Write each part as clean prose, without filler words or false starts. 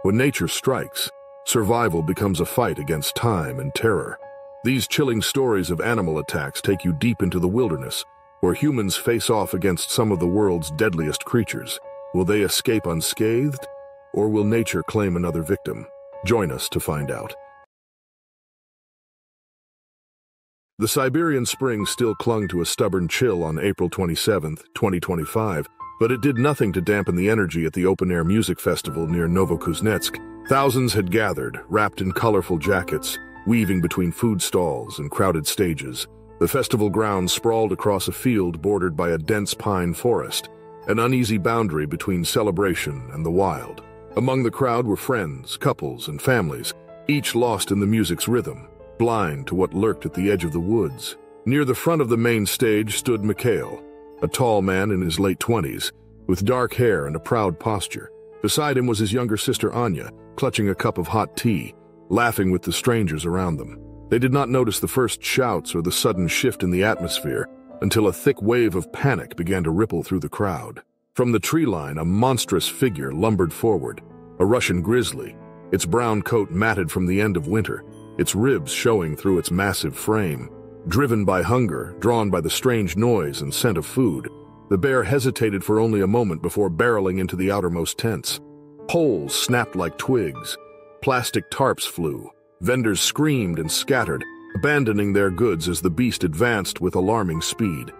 When nature strikes, survival becomes a fight against time and terror. These chilling stories of animal attacks take you deep into the wilderness, where humans face off against some of the world's deadliest creatures. Will they escape unscathed, or will nature claim another victim? Join us to find out. The Siberian spring still clung to a stubborn chill on April 27, 2025, but it did nothing to dampen the energy at the open-air music festival near Novokuznetsk. Thousands had gathered, wrapped in colorful jackets, weaving between food stalls and crowded stages. The festival grounds sprawled across a field bordered by a dense pine forest, an uneasy boundary between celebration and the wild. Among the crowd were friends, couples, and families, each lost in the music's rhythm, blind to what lurked at the edge of the woods. Near the front of the main stage stood Mikhail, a tall man in his late 20s, with dark hair and a proud posture. Beside him was his younger sister Anya, clutching a cup of hot tea, laughing with the strangers around them. They did not notice the first shouts or the sudden shift in the atmosphere until a thick wave of panic began to ripple through the crowd. From the tree line, a monstrous figure lumbered forward, a Russian grizzly, its brown coat matted from the end of winter, its ribs showing through its massive frame. Driven by hunger, drawn by the strange noise and scent of food, the bear hesitated for only a moment before barreling into the outermost tents. Poles snapped like twigs, plastic tarps flew, vendors screamed and scattered, abandoning their goods as the beast advanced with alarming speed.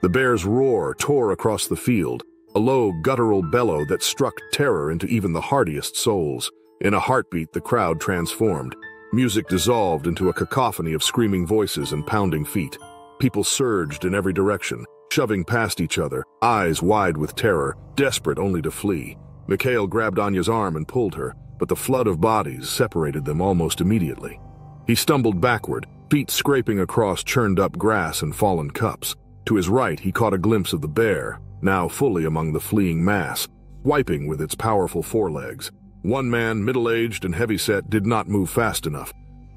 The bear's roar tore across the field, a low, guttural bellow that struck terror into even the hardiest souls. In a heartbeat, the crowd transformed. Music dissolved into a cacophony of screaming voices and pounding feet. People surged in every direction, shoving past each other, eyes wide with terror, desperate only to flee. Mikhail grabbed Anya's arm and pulled her, but the flood of bodies separated them almost immediately. He stumbled backward, feet scraping across churned-up grass and fallen cups. To his right, he caught a glimpse of the bear, now fully among the fleeing mass, swiping with its powerful forelegs. One man, middle-aged and heavyset, did not move fast enough.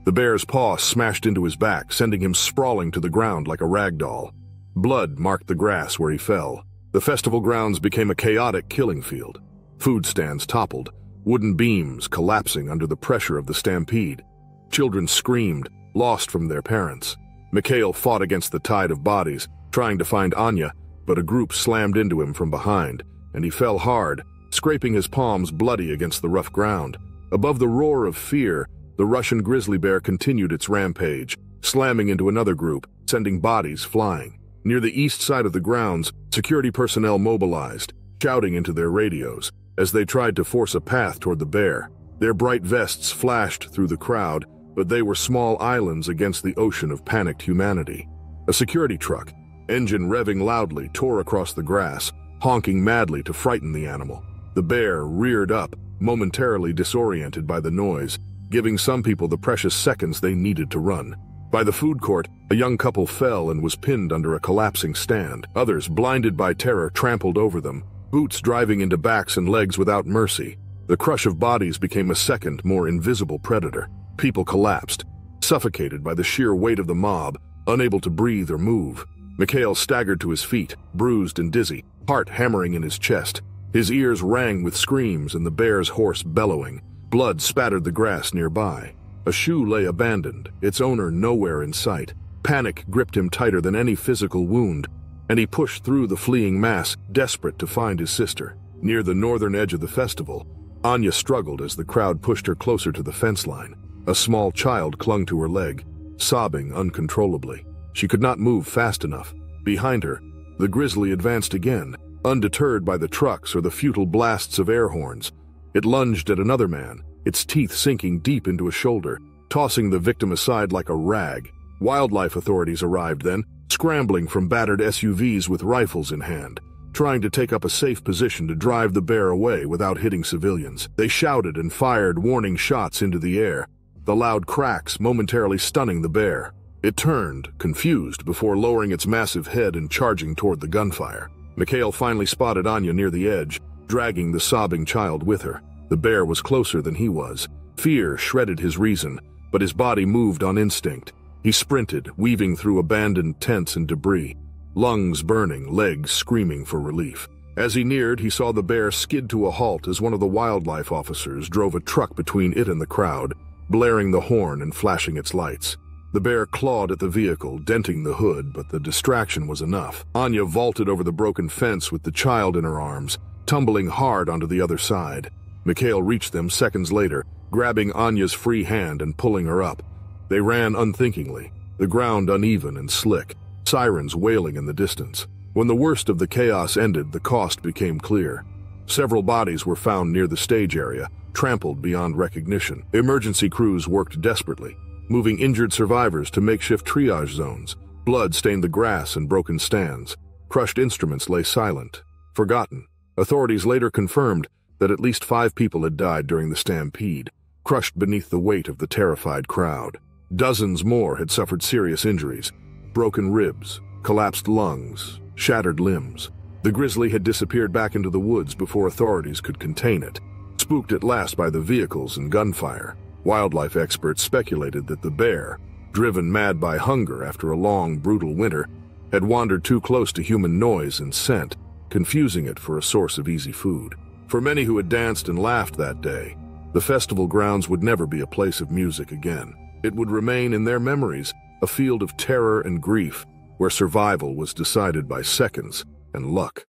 The bear's paw smashed into his back, sending him sprawling to the ground like a rag doll. Blood marked the grass where he fell. The festival grounds became a chaotic killing field. Food stands toppled, wooden beams collapsing under the pressure of the stampede. Children screamed, lost from their parents. Mikhail fought against the tide of bodies, trying to find Anya, but a group slammed into him from behind, and he fell hard, scraping his palms bloody against the rough ground. Above the roar of fear, the Russian grizzly bear continued its rampage, slamming into another group, sending bodies flying. Near the east side of the grounds, security personnel mobilized, shouting into their radios, as they tried to force a path toward the bear. Their bright vests flashed through the crowd, but they were small islands against the ocean of panicked humanity. A security truck, engine revving loudly, tore across the grass, honking madly to frighten the animal. The bear reared up, momentarily disoriented by the noise, giving some people the precious seconds they needed to run. By the food court, a young couple fell and was pinned under a collapsing stand. Others, blinded by terror, trampled over them, boots driving into backs and legs without mercy. The crush of bodies became a second, more invisible predator. People collapsed, suffocated by the sheer weight of the mob, unable to breathe or move. Mikhail staggered to his feet, bruised and dizzy, heart hammering in his chest. His ears rang with screams and the bear's hoarse bellowing. Blood spattered the grass nearby. A shoe lay abandoned, its owner nowhere in sight. Panic gripped him tighter than any physical wound, and he pushed through the fleeing mass, desperate to find his sister. Near the northern edge of the festival, Anya struggled as the crowd pushed her closer to the fence line. A small child clung to her leg, sobbing uncontrollably. She could not move fast enough. Behind her, the grizzly advanced again, undeterred by the trucks or the futile blasts of air horns. It lunged at another man, its teeth sinking deep into a shoulder, tossing the victim aside like a rag. Wildlife authorities arrived then, scrambling from battered SUVs with rifles in hand, trying to take up a safe position to drive the bear away without hitting civilians. They shouted and fired warning shots into the air, the loud cracks momentarily stunning the bear. It turned, confused, before lowering its massive head and charging toward the gunfire. Mikhail finally spotted Anya near the edge, dragging the sobbing child with her. The bear was closer than he was. Fear shredded his reason, but his body moved on instinct. He sprinted, weaving through abandoned tents and debris, lungs burning, legs screaming for relief. As he neared, he saw the bear skid to a halt as one of the wildlife officers drove a truck between it and the crowd, blaring the horn and flashing its lights. The bear clawed at the vehicle, denting the hood, but the distraction was enough. Anya vaulted over the broken fence with the child in her arms, tumbling hard onto the other side. Mikhail reached them seconds later, grabbing Anya's free hand and pulling her up. They ran unthinkingly, the ground uneven and slick, sirens wailing in the distance. When the worst of the chaos ended, the cost became clear. Several bodies were found near the stage area, trampled beyond recognition. Emergency crews worked desperately, moving injured survivors to makeshift triage zones. Blood stained the grass and broken stands. Crushed instruments lay silent, forgotten. Authorities later confirmed that at least 5 people had died during the stampede, crushed beneath the weight of the terrified crowd. Dozens more had suffered serious injuries, broken ribs, collapsed lungs, shattered limbs. The grizzly had disappeared back into the woods before authorities could contain it. Spooked at last by the vehicles and gunfire, wildlife experts speculated that the bear, driven mad by hunger after a long, brutal winter, had wandered too close to human noise and scent, confusing it for a source of easy food. For many who had danced and laughed that day, the festival grounds would never be a place of music again. It would remain in their memories a field of terror and grief, where survival was decided by seconds and luck.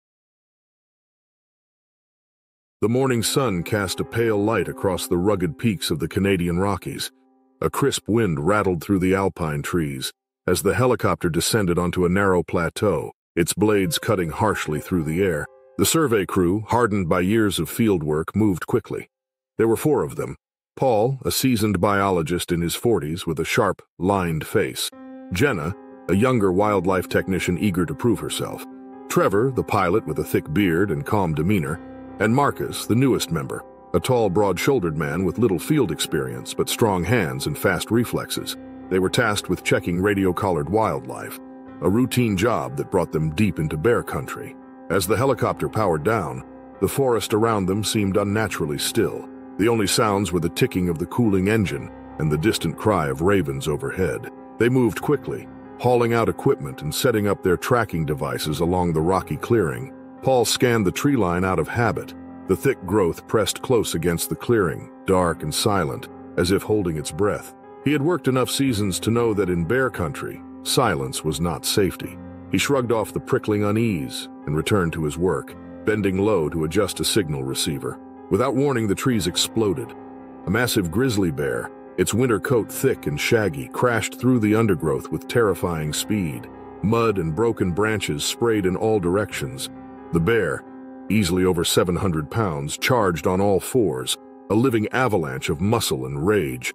The morning sun cast a pale light across the rugged peaks of the Canadian Rockies. A crisp wind rattled through the alpine trees as the helicopter descended onto a narrow plateau, its blades cutting harshly through the air. The survey crew, hardened by years of field work, moved quickly. There were 4 of them. Paul, a seasoned biologist in his 40s with a sharp, lined face. Jenna, a younger wildlife technician eager to prove herself. Trevor, the pilot with a thick beard and calm demeanor. And Marcus, the newest member, a tall, broad-shouldered man with little field experience but strong hands and fast reflexes. They were tasked with checking radio-collared wildlife, a routine job that brought them deep into bear country. As the helicopter powered down, the forest around them seemed unnaturally still. The only sounds were the ticking of the cooling engine and the distant cry of ravens overhead. They moved quickly, hauling out equipment and setting up their tracking devices along the rocky clearing. Paul scanned the tree line out of habit. The thick growth pressed close against the clearing, dark and silent, as if holding its breath. He had worked enough seasons to know that in bear country, silence was not safety. He shrugged off the prickling unease and returned to his work, bending low to adjust a signal receiver. Without warning, the trees exploded. A massive grizzly bear, its winter coat thick and shaggy, crashed through the undergrowth with terrifying speed. Mud and broken branches sprayed in all directions. The bear, easily over 700 pounds, charged on all fours, a living avalanche of muscle and rage.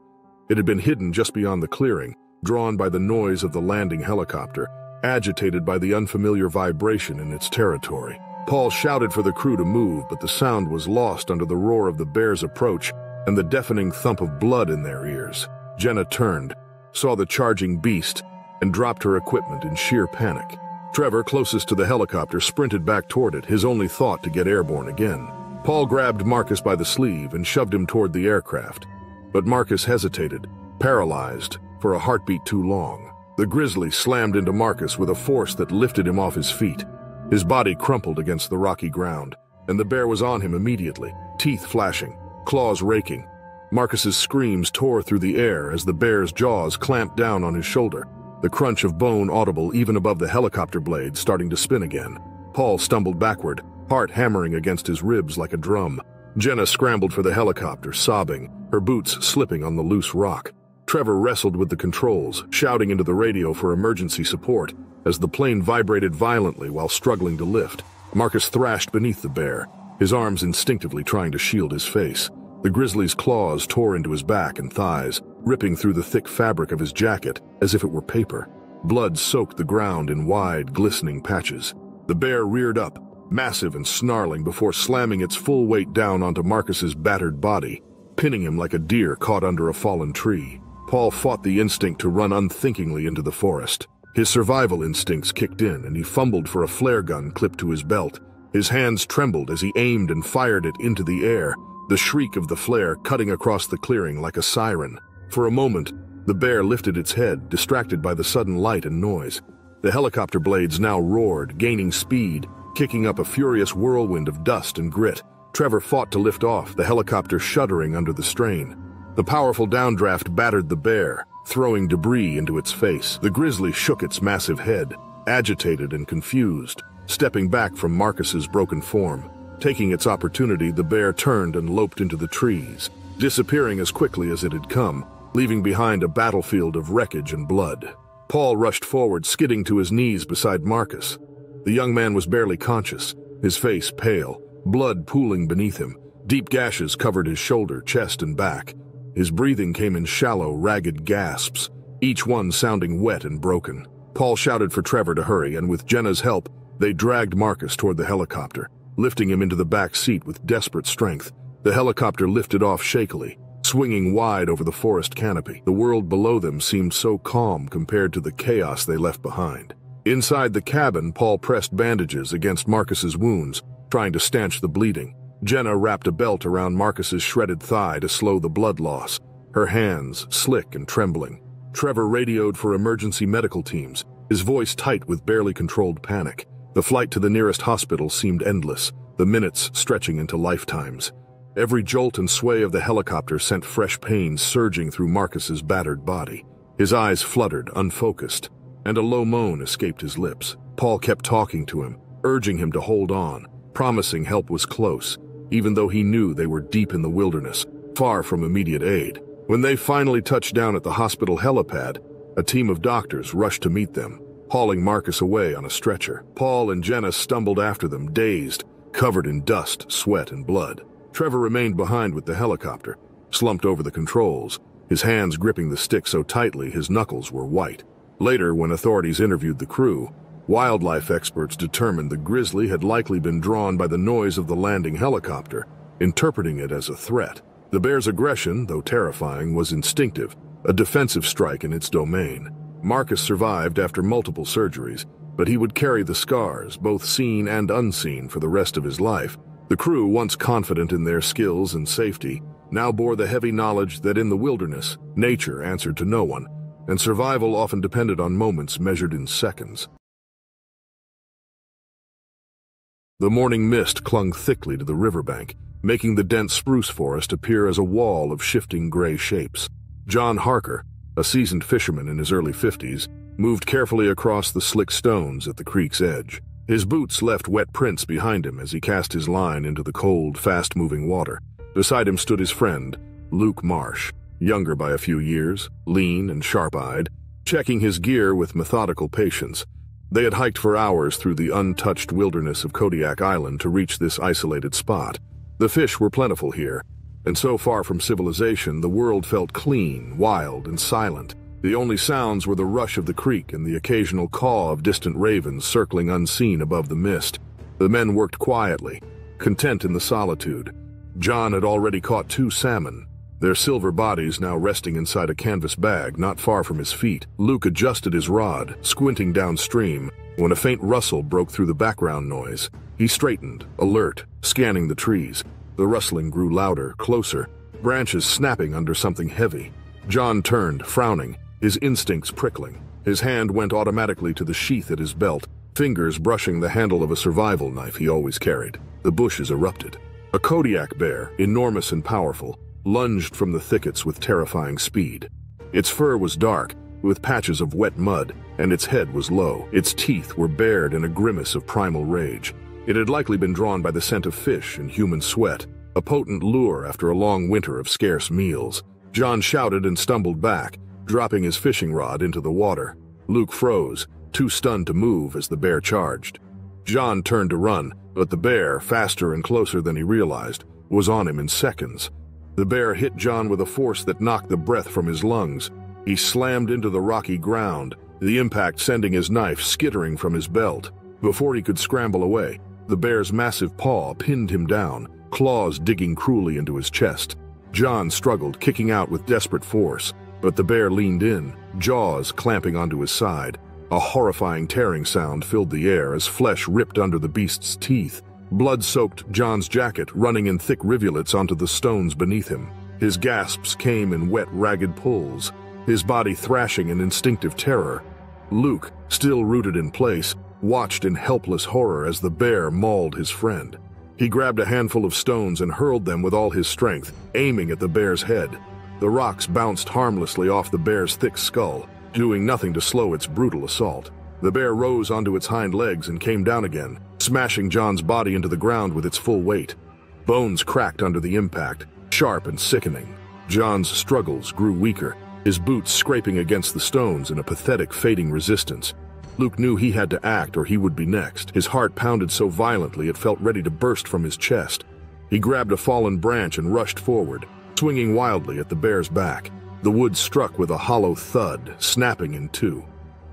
It had been hidden just beyond the clearing, drawn by the noise of the landing helicopter, agitated by the unfamiliar vibration in its territory. Paul shouted for the crew to move, but the sound was lost under the roar of the bear's approach and the deafening thump of blood in their ears. Jenna turned, saw the charging beast, and dropped her equipment in sheer panic. Trevor, closest to the helicopter, sprinted back toward it, his only thought to get airborne again. Paul grabbed Marcus by the sleeve and shoved him toward the aircraft. But Marcus hesitated, paralyzed, for a heartbeat too long. The grizzly slammed into Marcus with a force that lifted him off his feet. His body crumpled against the rocky ground, and the bear was on him immediately, teeth flashing, claws raking. Marcus's screams tore through the air as the bear's jaws clamped down on his shoulder, the crunch of bone audible even above the helicopter blades starting to spin again. Paul stumbled backward, heart hammering against his ribs like a drum. Jenna scrambled for the helicopter, sobbing, her boots slipping on the loose rock. Trevor wrestled with the controls, shouting into the radio for emergency support as the plane vibrated violently while struggling to lift. Marcus thrashed beneath the bear, his arms instinctively trying to shield his face. The grizzly's claws tore into his back and thighs, ripping through the thick fabric of his jacket as if it were paper. Blood soaked the ground in wide, glistening patches. The bear reared up, massive and snarling, before slamming its full weight down onto Marcus's battered body, pinning him like a deer caught under a fallen tree. Paul fought the instinct to run unthinkingly into the forest. His survival instincts kicked in, and he fumbled for a flare gun clipped to his belt. His hands trembled as he aimed and fired it into the air, the shriek of the flare cutting across the clearing like a siren. For a moment, the bear lifted its head, distracted by the sudden light and noise. The helicopter blades now roared, gaining speed, kicking up a furious whirlwind of dust and grit. Trevor fought to lift off, the helicopter shuddering under the strain. The powerful downdraft battered the bear, throwing debris into its face. The grizzly shook its massive head, agitated and confused, stepping back from Marcus's broken form. Taking its opportunity, the bear turned and loped into the trees, disappearing as quickly as it had come, leaving behind a battlefield of wreckage and blood. Paul rushed forward, skidding to his knees beside Marcus. The young man was barely conscious, his face pale, blood pooling beneath him. Deep gashes covered his shoulder, chest, and back. His breathing came in shallow, ragged gasps, each one sounding wet and broken. Paul shouted for Trevor to hurry, and with Jenna's help, they dragged Marcus toward the helicopter, lifting him into the back seat with desperate strength. The helicopter lifted off shakily, swinging wide over the forest canopy. The world below them seemed so calm compared to the chaos they left behind. Inside the cabin, Paul pressed bandages against Marcus's wounds, trying to stanch the bleeding. Jenna wrapped a belt around Marcus's shredded thigh to slow the blood loss, her hands slick and trembling. Trevor radioed for emergency medical teams, his voice tight with barely controlled panic. The flight to the nearest hospital seemed endless, the minutes stretching into lifetimes. Every jolt and sway of the helicopter sent fresh pain surging through Marcus's battered body. His eyes fluttered, unfocused, and a low moan escaped his lips. Paul kept talking to him, urging him to hold on, promising help was close, even though he knew they were deep in the wilderness, far from immediate aid. When they finally touched down at the hospital helipad, a team of doctors rushed to meet them, hauling Marcus away on a stretcher. Paul and Jenna stumbled after them, dazed, covered in dust, sweat, and blood. Trevor remained behind with the helicopter, slumped over the controls, his hands gripping the stick so tightly his knuckles were white. Later, when authorities interviewed the crew, wildlife experts determined the grizzly had likely been drawn by the noise of the landing helicopter, interpreting it as a threat. The bear's aggression, though terrifying, was instinctive, a defensive strike in its domain. Marcus survived after multiple surgeries, but he would carry the scars, both seen and unseen, for the rest of his life. The crew, once confident in their skills and safety, now bore the heavy knowledge that in the wilderness, nature answered to no one, and survival often depended on moments measured in seconds. The morning mist clung thickly to the riverbank, making the dense spruce forest appear as a wall of shifting gray shapes. John Harker, a seasoned fisherman in his early 50s, moved carefully across the slick stones at the creek's edge. His boots left wet prints behind him as he cast his line into the cold, fast-moving water. Beside him stood his friend, Luke Marsh, younger by a few years, lean and sharp-eyed, checking his gear with methodical patience. They had hiked for hours through the untouched wilderness of Kodiak Island to reach this isolated spot. The fish were plentiful here, and so far from civilization, the world felt clean, wild, and silent. The only sounds were the rush of the creek and the occasional caw of distant ravens circling unseen above the mist. The men worked quietly, content in the solitude. John had already caught 2 salmon, their silver bodies now resting inside a canvas bag not far from his feet. Luke adjusted his rod, squinting downstream, when a faint rustle broke through the background noise. He straightened, alert, scanning the trees. The rustling grew louder, closer, branches snapping under something heavy. John turned, frowning, his instincts prickling. His hand went automatically to the sheath at his belt, fingers brushing the handle of a survival knife he always carried. The bushes erupted. A Kodiak bear, enormous and powerful, lunged from the thickets with terrifying speed. Its fur was dark, with patches of wet mud, and its head was low. Its teeth were bared in a grimace of primal rage. It had likely been drawn by the scent of fish and human sweat, a potent lure after a long winter of scarce meals. John shouted and stumbled back, dropping his fishing rod into the water. Luke froze, too stunned to move as the bear charged. John turned to run, but the bear, faster and closer than he realized, was on him in seconds. The bear hit John with a force that knocked the breath from his lungs. He slammed into the rocky ground, the impact sending his knife skittering from his belt. Before he could scramble away, the bear's massive paw pinned him down, claws digging cruelly into his chest. John struggled, kicking out with desperate force, but the bear leaned in, jaws clamping onto his side. A horrifying tearing sound filled the air as flesh ripped under the beast's teeth. Blood soaked John's jacket, running in thick rivulets onto the stones beneath him. His gasps came in wet, ragged pulls, his body thrashing in instinctive terror. Luke, still rooted in place, watched in helpless horror as the bear mauled his friend. He grabbed a handful of stones and hurled them with all his strength, aiming at the bear's head. The rocks bounced harmlessly off the bear's thick skull, doing nothing to slow its brutal assault. The bear rose onto its hind legs and came down again, smashing John's body into the ground with its full weight. Bones cracked under the impact, sharp and sickening. John's struggles grew weaker, his boots scraping against the stones in a pathetic fading resistance. Luke knew he had to act or he would be next. His heart pounded so violently it felt ready to burst from his chest. He grabbed a fallen branch and rushed forward, swinging wildly at the bear's back. The wood struck with a hollow thud, snapping in two.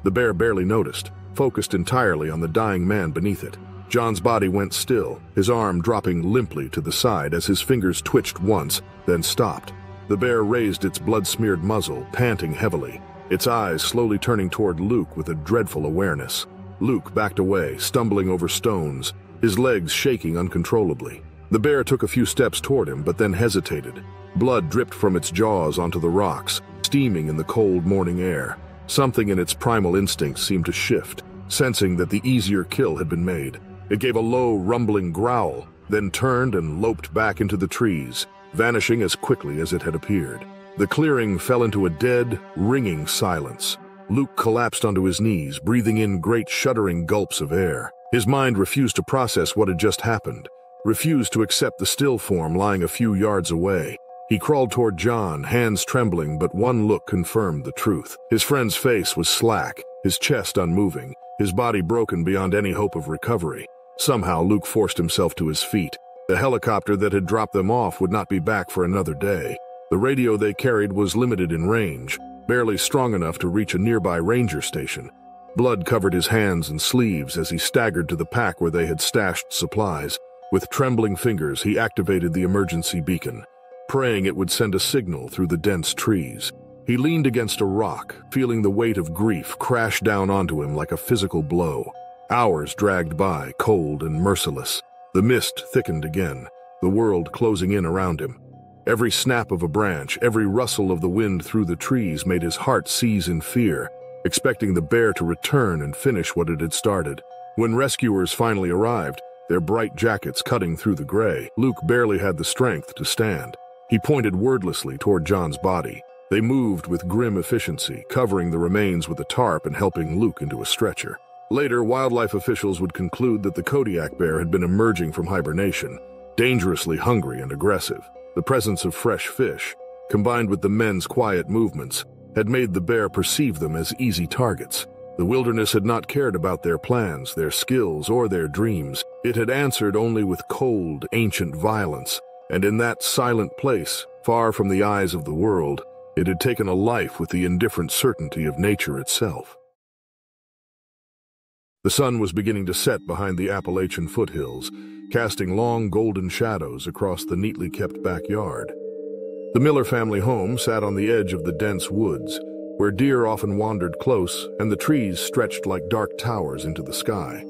The bear barely noticed, focused entirely on the dying man beneath it. John's body went still, his arm dropping limply to the side as his fingers twitched once, then stopped. The bear raised its blood-smeared muzzle, panting heavily, its eyes slowly turning toward Luke with a dreadful awareness. Luke backed away, stumbling over stones, his legs shaking uncontrollably. The bear took a few steps toward him, but then hesitated. Blood dripped from its jaws onto the rocks, steaming in the cold morning air. Something in its primal instincts seemed to shift, sensing that the easier kill had been made. It gave a low, rumbling growl, then turned and loped back into the trees, vanishing as quickly as it had appeared. The clearing fell into a dead, ringing silence. Luke collapsed onto his knees, breathing in great shuddering gulps of air. His mind refused to process what had just happened, refused to accept the still form lying a few yards away. He crawled toward John, hands trembling, but one look confirmed the truth. His friend's face was slack, his chest unmoving, his body broken beyond any hope of recovery. Somehow Luke forced himself to his feet. The helicopter that had dropped them off would not be back for another day. The radio they carried was limited in range, barely strong enough to reach a nearby ranger station. Blood covered his hands and sleeves as he staggered to the pack where they had stashed supplies. With trembling fingers, he activated the emergency beacon, praying it would send a signal through the dense trees. He leaned against a rock, feeling the weight of grief crash down onto him like a physical blow. Hours dragged by, cold and merciless. The mist thickened again, the world closing in around him. Every snap of a branch, every rustle of the wind through the trees made his heart seize in fear, expecting the bear to return and finish what it had started. When rescuers finally arrived, their bright jackets cutting through the gray, Luke barely had the strength to stand. He pointed wordlessly toward John's body. They moved with grim efficiency, covering the remains with a tarp and helping Luke into a stretcher. Later, wildlife officials would conclude that the Kodiak bear had been emerging from hibernation, dangerously hungry and aggressive. The presence of fresh fish, combined with the men's quiet movements, had made the bear perceive them as easy targets. The wilderness had not cared about their plans, their skills, or their dreams. It had answered only with cold, ancient violence, and in that silent place, far from the eyes of the world, it had taken a life with the indifferent certainty of nature itself. The sun was beginning to set behind the Appalachian foothills, casting long golden shadows across the neatly kept backyard. The Miller family home sat on the edge of the dense woods, where deer often wandered close and the trees stretched like dark towers into the sky.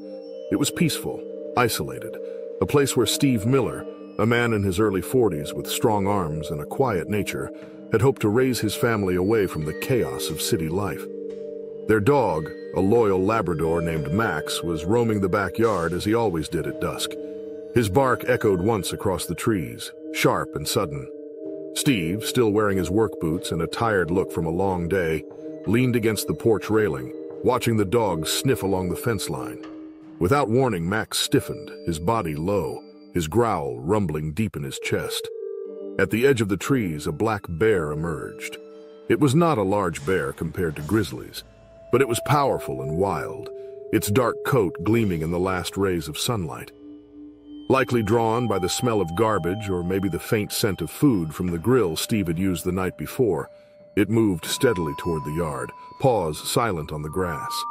It was peaceful, isolated, a place where Steve Miller, a man in his early 40s with strong arms and a quiet nature, had hoped to raise his family away from the chaos of city life. Their dog, a loyal Labrador named Max, was roaming the backyard as he always did at dusk. His bark echoed once across the trees, sharp and sudden. Steve, still wearing his work boots and a tired look from a long day, leaned against the porch railing, watching the dog sniff along the fence line. Without warning, Max stiffened, his body low, his growl rumbling deep in his chest. At the edge of the trees, a black bear emerged. It was not a large bear compared to grizzlies, but it was powerful and wild, its dark coat gleaming in the last rays of sunlight. Likely drawn by the smell of garbage or maybe the faint scent of food from the grill Steve had used the night before, it moved steadily toward the yard, paws silent on the grass.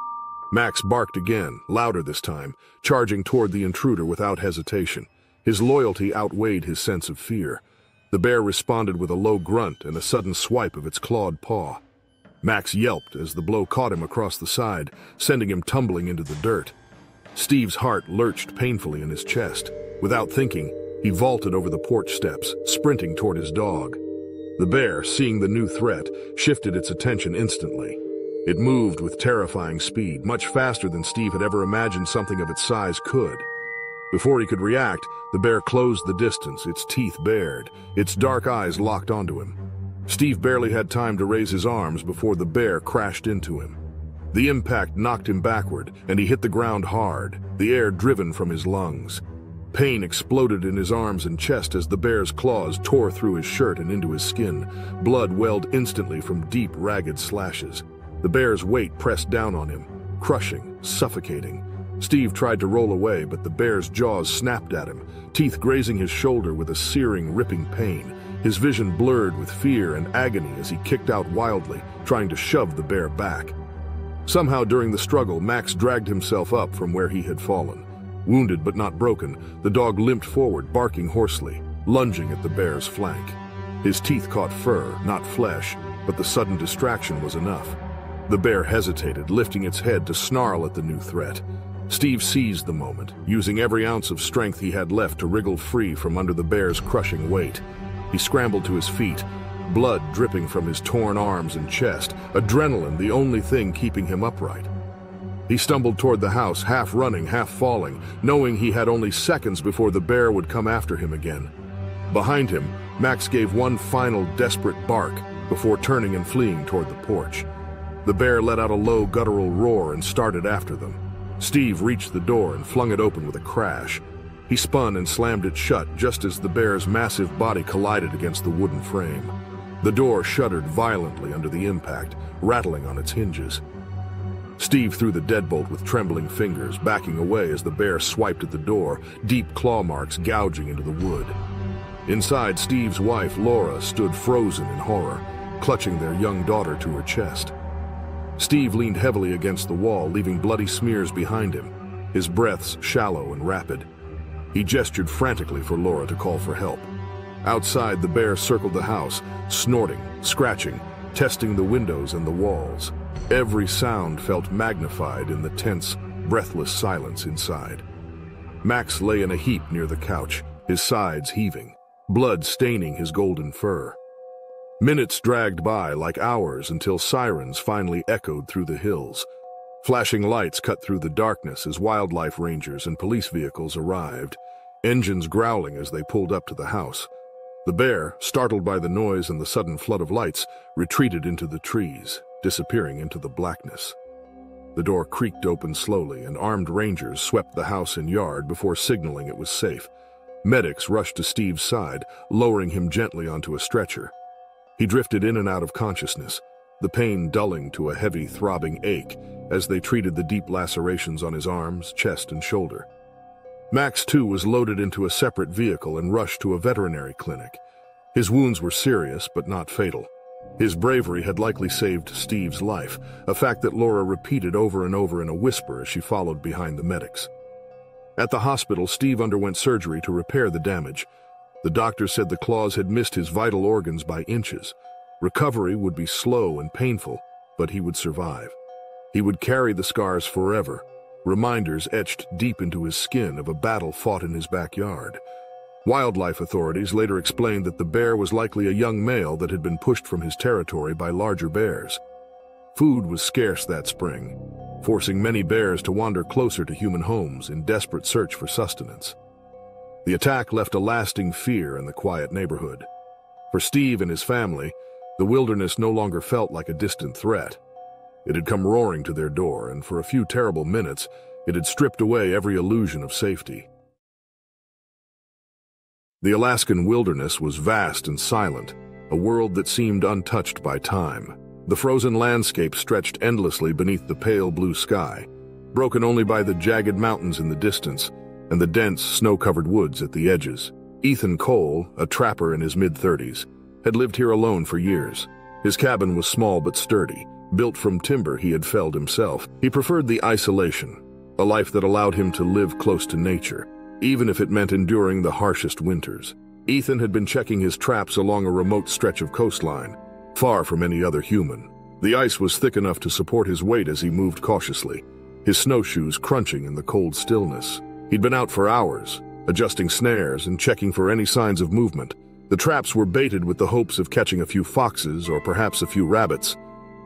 Max barked again, louder this time, charging toward the intruder without hesitation. His loyalty outweighed his sense of fear. The bear responded with a low grunt and a sudden swipe of its clawed paw. Max yelped as the blow caught him across the side, sending him tumbling into the dirt. Steve's heart lurched painfully in his chest. Without thinking, he vaulted over the porch steps, sprinting toward his dog. The bear, seeing the new threat, shifted its attention instantly. It moved with terrifying speed, much faster than Steve had ever imagined something of its size could. Before he could react, the bear closed the distance, its teeth bared, its dark eyes locked onto him. Steve barely had time to raise his arms before the bear crashed into him. The impact knocked him backward, and he hit the ground hard, the air driven from his lungs. Pain exploded in his arms and chest as the bear's claws tore through his shirt and into his skin. Blood welled instantly from deep, ragged slashes. The bear's weight pressed down on him, crushing, suffocating. Steve tried to roll away, but the bear's jaws snapped at him, teeth grazing his shoulder with a searing, ripping pain. His vision blurred with fear and agony as he kicked out wildly, trying to shove the bear back. Somehow during the struggle, Max dragged himself up from where he had fallen. Wounded but not broken, the dog limped forward, barking hoarsely, lunging at the bear's flank. His teeth caught fur, not flesh, but the sudden distraction was enough. The bear hesitated, lifting its head to snarl at the new threat. Steve seized the moment, using every ounce of strength he had left to wriggle free from under the bear's crushing weight. He scrambled to his feet, blood dripping from his torn arms and chest, adrenaline the only thing keeping him upright. He stumbled toward the house, half running, half falling, knowing he had only seconds before the bear would come after him again. Behind him, Max gave one final desperate bark before turning and fleeing toward the porch. The bear let out a low guttural roar and started after them. Steve reached the door and flung it open with a crash. He spun and slammed it shut just as the bear's massive body collided against the wooden frame. The door shuddered violently under the impact, rattling on its hinges. Steve threw the deadbolt with trembling fingers, backing away as the bear swiped at the door, deep claw marks gouging into the wood. Inside, Steve's wife, Laura, stood frozen in horror, clutching their young daughter to her chest. Steve leaned heavily against the wall, leaving bloody smears behind him, his breaths shallow and rapid. He gestured frantically for Laura to call for help. Outside, the bear circled the house, snorting, scratching, testing the windows and the walls. Every sound felt magnified in the tense, breathless silence inside. Max lay in a heap near the couch, his sides heaving, blood staining his golden fur. Minutes dragged by like hours until sirens finally echoed through the hills. Flashing lights cut through the darkness as wildlife rangers and police vehicles arrived, engines growling as they pulled up to the house. The bear, startled by the noise and the sudden flood of lights, retreated into the trees, disappearing into the blackness. The door creaked open slowly, and armed rangers swept the house and yard before signaling it was safe. Medics rushed to Steve's side, lowering him gently onto a stretcher. He drifted in and out of consciousness, the pain dulling to a heavy, throbbing ache as they treated the deep lacerations on his arms, chest, and shoulder. Max, too, was loaded into a separate vehicle and rushed to a veterinary clinic. His wounds were serious, but not fatal. His bravery had likely saved Steve's life, a fact that Laura repeated over and over in a whisper as she followed behind the medics. At the hospital, Steve underwent surgery to repair the damage. The doctor said the claws had missed his vital organs by inches. Recovery would be slow and painful, but he would survive. He would carry the scars forever, reminders etched deep into his skin of a battle fought in his backyard. Wildlife authorities later explained that the bear was likely a young male that had been pushed from his territory by larger bears. Food was scarce that spring, forcing many bears to wander closer to human homes in desperate search for sustenance. The attack left a lasting fear in the quiet neighborhood. For Steve and his family, the wilderness no longer felt like a distant threat. It had come roaring to their door, and for a few terrible minutes, it had stripped away every illusion of safety. The Alaskan wilderness was vast and silent, a world that seemed untouched by time. The frozen landscape stretched endlessly beneath the pale blue sky, broken only by the jagged mountains in the distance and the dense, snow-covered woods at the edges. Ethan Cole, a trapper in his mid-30s, had lived here alone for years. His cabin was small but sturdy, built from timber he had felled himself. He preferred the isolation, a life that allowed him to live close to nature, even if it meant enduring the harshest winters. Ethan had been checking his traps along a remote stretch of coastline, far from any other human. The ice was thick enough to support his weight as he moved cautiously, his snowshoes crunching in the cold stillness. He'd been out for hours, adjusting snares and checking for any signs of movement. The traps were baited with the hopes of catching a few foxes or perhaps a few rabbits.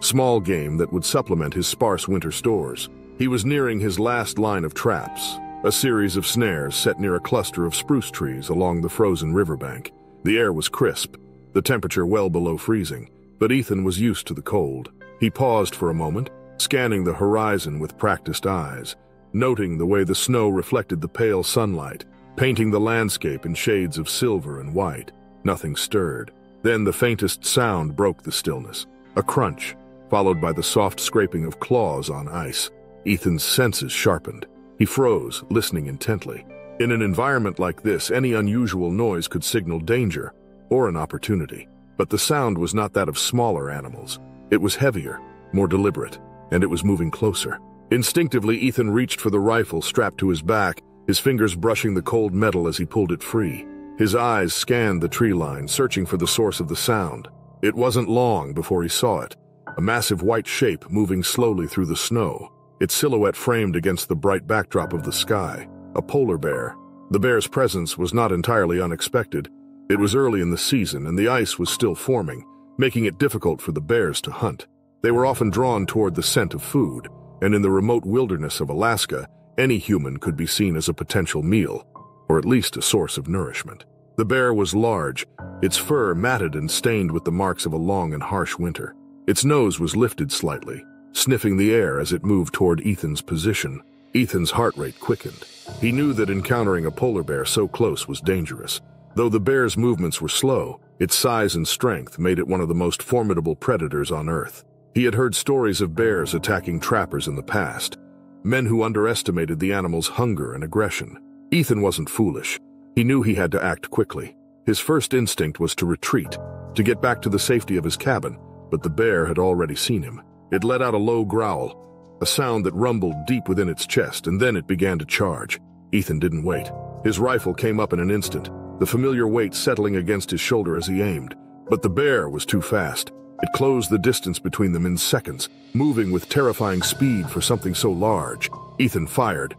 small game that would supplement his sparse winter stores. He was nearing his last line of traps, a series of snares set near a cluster of spruce trees along the frozen riverbank. The air was crisp, the temperature well below freezing, but Ethan was used to the cold. He paused for a moment, scanning the horizon with practiced eyes, noting the way the snow reflected the pale sunlight, painting the landscape in shades of silver and white. Nothing stirred. Then the faintest sound broke the stillness, a crunch, followed by the soft scraping of claws on ice. Ethan's senses sharpened. He froze, listening intently. In an environment like this, any unusual noise could signal danger or an opportunity. But the sound was not that of smaller animals. It was heavier, more deliberate, and it was moving closer. Instinctively, Ethan reached for the rifle strapped to his back, his fingers brushing the cold metal as he pulled it free. His eyes scanned the tree line, searching for the source of the sound. It wasn't long before he saw it, a massive white shape moving slowly through the snow, its silhouette framed against the bright backdrop of the sky. A polar bear. The bear's presence was not entirely unexpected. It was early in the season, and the ice was still forming, making it difficult for the bears to hunt. They were often drawn toward the scent of food, and in the remote wilderness of Alaska, any human could be seen as a potential meal, or at least a source of nourishment. The bear was large, its fur matted and stained with the marks of a long and harsh winter. Its nose was lifted slightly, sniffing the air as it moved toward Ethan's position. Ethan's heart rate quickened. He knew that encountering a polar bear so close was dangerous. Though the bear's movements were slow, its size and strength made it one of the most formidable predators on Earth. He had heard stories of bears attacking trappers in the past, men who underestimated the animal's hunger and aggression. Ethan wasn't foolish. He knew he had to act quickly. His first instinct was to retreat, to get back to the safety of his cabin, but the bear had already seen him. It let out a low growl, a sound that rumbled deep within its chest, and then it began to charge. Ethan didn't wait. His rifle came up in an instant, the familiar weight settling against his shoulder as he aimed. But the bear was too fast. It closed the distance between them in seconds, moving with terrifying speed for something so large. Ethan fired.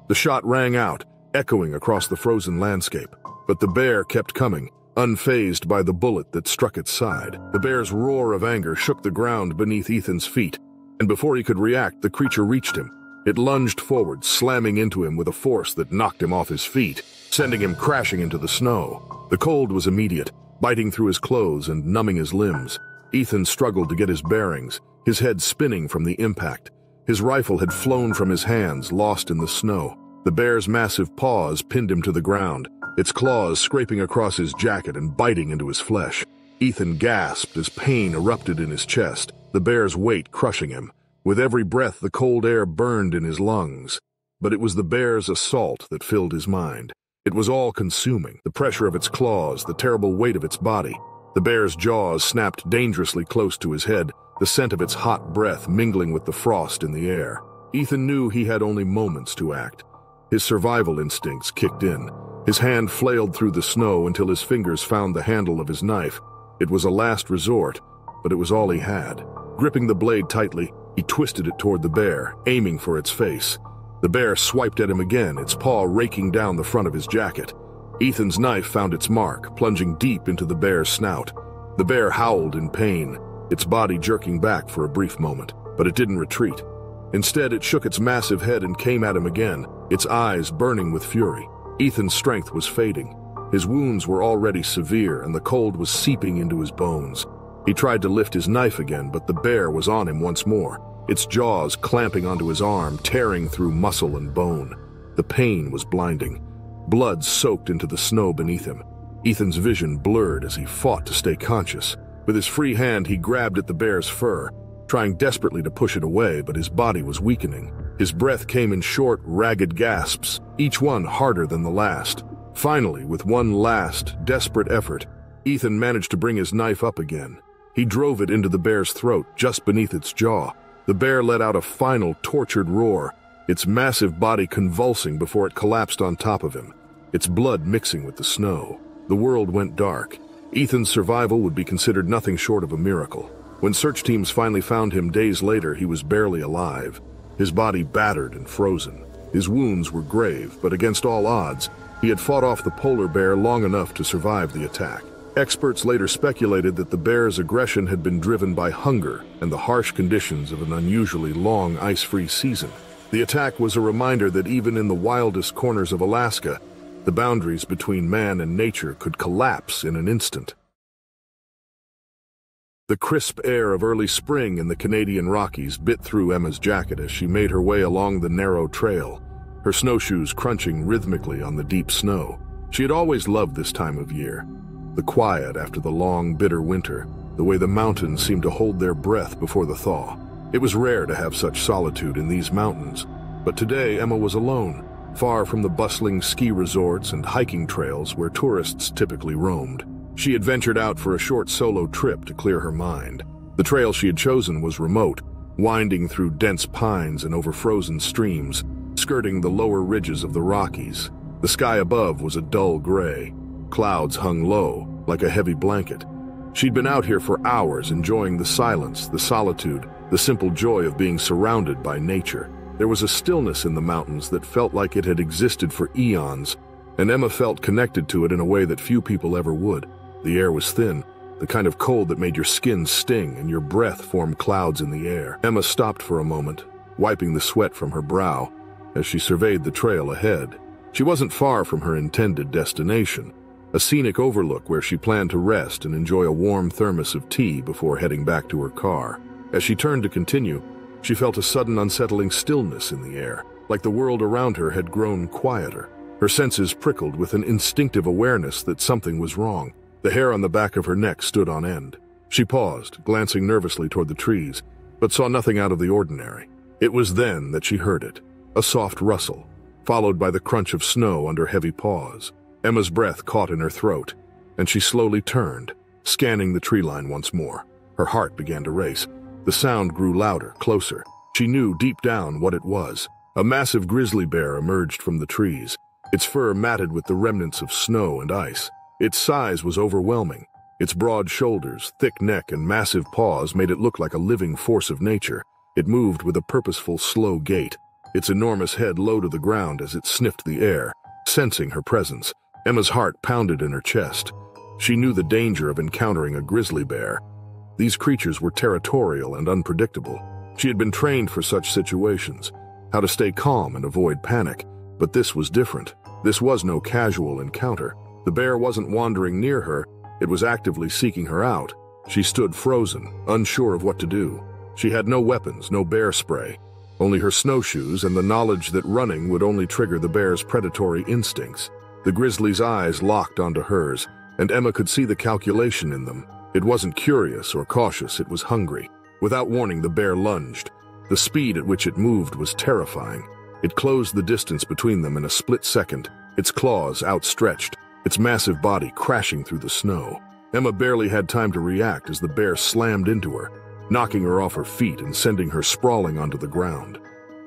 The shot rang out, echoing across the frozen landscape. But the bear kept coming, unfazed by the bullet that struck its side. The bear's roar of anger shook the ground beneath Ethan's feet, and before he could react, the creature reached him. It lunged forward, slamming into him with a force that knocked him off his feet, sending him crashing into the snow. The cold was immediate, biting through his clothes and numbing his limbs. Ethan struggled to get his bearings, his head spinning from the impact. His rifle had flown from his hands, lost in the snow. The bear's massive paws pinned him to the ground, its claws scraping across his jacket and biting into his flesh. Ethan gasped as pain erupted in his chest, the bear's weight crushing him. With every breath, the cold air burned in his lungs. But it was the bear's assault that filled his mind. It was all-consuming, the pressure of its claws, the terrible weight of its body. The bear's jaws snapped dangerously close to his head, the scent of its hot breath mingling with the frost in the air. Ethan knew he had only moments to act. His survival instincts kicked in. His hand flailed through the snow until his fingers found the handle of his knife. It was a last resort, but it was all he had. Gripping the blade tightly, he twisted it toward the bear, aiming for its face. The bear swiped at him again, its paw raking down the front of his jacket. Ethan's knife found its mark, plunging deep into the bear's snout. The bear howled in pain, its body jerking back for a brief moment, but it didn't retreat. Instead, it shook its massive head and came at him again, its eyes burning with fury. Ethan's strength was fading. His wounds were already severe, and the cold was seeping into his bones. He tried to lift his knife again, but the bear was on him once more, its jaws clamping onto his arm, tearing through muscle and bone. The pain was blinding. Blood soaked into the snow beneath him. Ethan's vision blurred as he fought to stay conscious. With his free hand, he grabbed at the bear's fur, trying desperately to push it away, but his body was weakening. His breath came in short, ragged gasps, each one harder than the last. Finally, with one last, desperate effort, Ethan managed to bring his knife up again. He drove it into the bear's throat, just beneath its jaw. The bear let out a final, tortured roar, its massive body convulsing before it collapsed on top of him, its blood mixing with the snow. The world went dark. Ethan's survival would be considered nothing short of a miracle. When search teams finally found him days later, he was barely alive, his body battered and frozen. His wounds were grave, but against all odds, he had fought off the polar bear long enough to survive the attack. Experts later speculated that the bear's aggression had been driven by hunger and the harsh conditions of an unusually long ice-free season. The attack was a reminder that even in the wildest corners of Alaska, the boundaries between man and nature could collapse in an instant. The crisp air of early spring in the Canadian Rockies bit through Emma's jacket as she made her way along the narrow trail, her snowshoes crunching rhythmically on the deep snow. She had always loved this time of year. The quiet after the long, bitter winter, the way the mountains seemed to hold their breath before the thaw. It was rare to have such solitude in these mountains, but today Emma was alone, far from the bustling ski resorts and hiking trails where tourists typically roamed. She had ventured out for a short solo trip to clear her mind. The trail she had chosen was remote, winding through dense pines and over frozen streams, skirting the lower ridges of the Rockies. The sky above was a dull gray. Clouds hung low, like a heavy blanket. She'd been out here for hours, enjoying the silence, the solitude, the simple joy of being surrounded by nature. There was a stillness in the mountains that felt like it had existed for eons, and Emma felt connected to it in a way that few people ever would. The air was thin, the kind of cold that made your skin sting and your breath form clouds in the air. Emma stopped for a moment, wiping the sweat from her brow as she surveyed the trail ahead. She wasn't far from her intended destination, a scenic overlook where she planned to rest and enjoy a warm thermos of tea before heading back to her car. As she turned to continue, she felt a sudden unsettling stillness in the air, like the world around her had grown quieter. Her senses prickled with an instinctive awareness that something was wrong. The hair on the back of her neck stood on end. She paused, glancing nervously toward the trees, but saw nothing out of the ordinary. It was then that she heard it, a soft rustle, followed by the crunch of snow under heavy paws. Emma's breath caught in her throat, and she slowly turned, scanning the tree line once more. Her heart began to race. The sound grew louder, closer. She knew deep down what it was. A massive grizzly bear emerged from the trees, its fur matted with the remnants of snow and ice. Its size was overwhelming. Its broad shoulders, thick neck, and massive paws made it look like a living force of nature. It moved with a purposeful, slow gait, its enormous head low to the ground as it sniffed the air, sensing her presence. Emma's heart pounded in her chest. She knew the danger of encountering a grizzly bear. These creatures were territorial and unpredictable. She had been trained for such situations, how to stay calm and avoid panic. But this was different. This was no casual encounter. The bear wasn't wandering near her, it was actively seeking her out. She stood frozen, unsure of what to do. She had no weapons, no bear spray, only her snowshoes and the knowledge that running would only trigger the bear's predatory instincts. The grizzly's eyes locked onto hers, and Emma could see the calculation in them. It wasn't curious or cautious, it was hungry. Without warning, the bear lunged. The speed at which it moved was terrifying. It closed the distance between them in a split second, its claws outstretched, its massive body crashing through the snow. Emma barely had time to react as the bear slammed into her, knocking her off her feet and sending her sprawling onto the ground.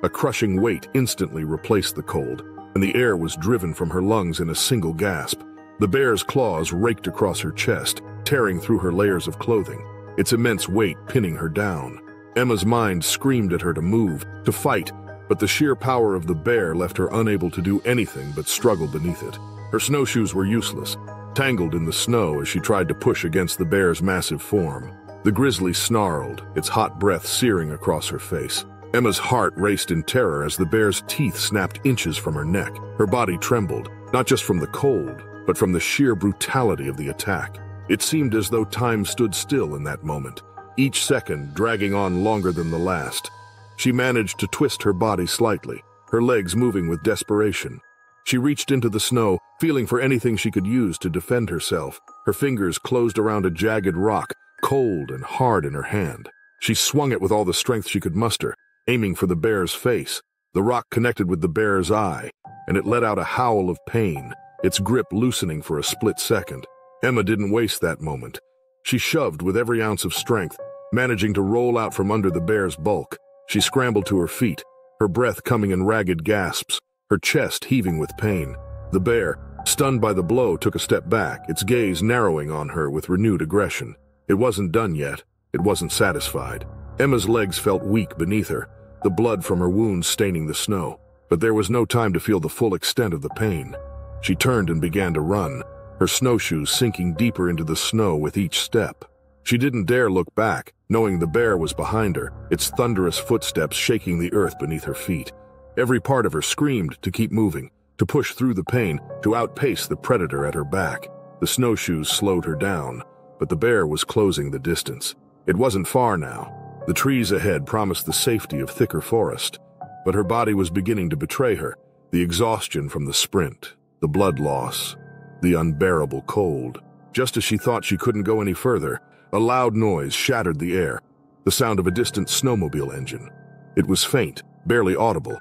A crushing weight instantly replaced the cold, and the air was driven from her lungs in a single gasp. The bear's claws raked across her chest, tearing through her layers of clothing, its immense weight pinning her down. Emma's mind screamed at her to move, to fight, but the sheer power of the bear left her unable to do anything but struggle beneath it. Her snowshoes were useless, tangled in the snow as she tried to push against the bear's massive form. The grizzly snarled, its hot breath searing across her face. Emma's heart raced in terror as the bear's teeth snapped inches from her neck. Her body trembled, not just from the cold, but from the sheer brutality of the attack. It seemed as though time stood still in that moment, each second dragging on longer than the last. She managed to twist her body slightly, her legs moving with desperation. She reached into the snow, feeling for anything she could use to defend herself. Her fingers closed around a jagged rock, cold and hard in her hand. She swung it with all the strength she could muster, aiming for the bear's face. The rock connected with the bear's eye, and it let out a howl of pain, its grip loosening for a split second. Emma didn't waste that moment. She shoved with every ounce of strength, managing to roll out from under the bear's bulk. She scrambled to her feet, her breath coming in ragged gasps, her chest heaving with pain. The bear, stunned by the blow, took a step back, its gaze narrowing on her with renewed aggression. It wasn't done yet. It wasn't satisfied. Emma's legs felt weak beneath her, the blood from her wounds staining the snow. But there was no time to feel the full extent of the pain. She turned and began to run, her snowshoes sinking deeper into the snow with each step. She didn't dare look back, knowing the bear was behind her, its thunderous footsteps shaking the earth beneath her feet. Every part of her screamed to keep moving, to push through the pain, to outpace the predator at her back. The snowshoes slowed her down, but the bear was closing the distance. It wasn't far now. The trees ahead promised the safety of thicker forest, but her body was beginning to betray her. The exhaustion from the sprint, the blood loss, the unbearable cold. Just as she thought she couldn't go any further, a loud noise shattered the air, the sound of a distant snowmobile engine. It was faint, barely audible,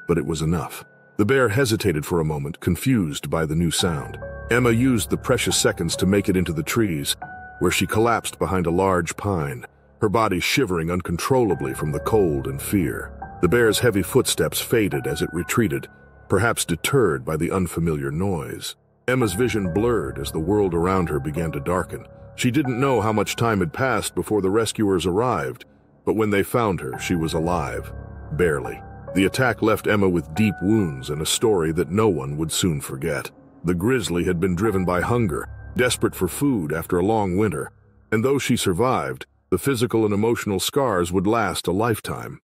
but it was enough. The bear hesitated for a moment, confused by the new sound. Emma used the precious seconds to make it into the trees, where she collapsed behind a large pine, her body shivering uncontrollably from the cold and fear. The bear's heavy footsteps faded as it retreated, perhaps deterred by the unfamiliar noise. Emma's vision blurred as the world around her began to darken. She didn't know how much time had passed before the rescuers arrived, but when they found her, she was alive. Barely. The attack left Emma with deep wounds and a story that no one would soon forget. The grizzly had been driven by hunger, desperate for food after a long winter, and though she survived, the physical and emotional scars would last a lifetime.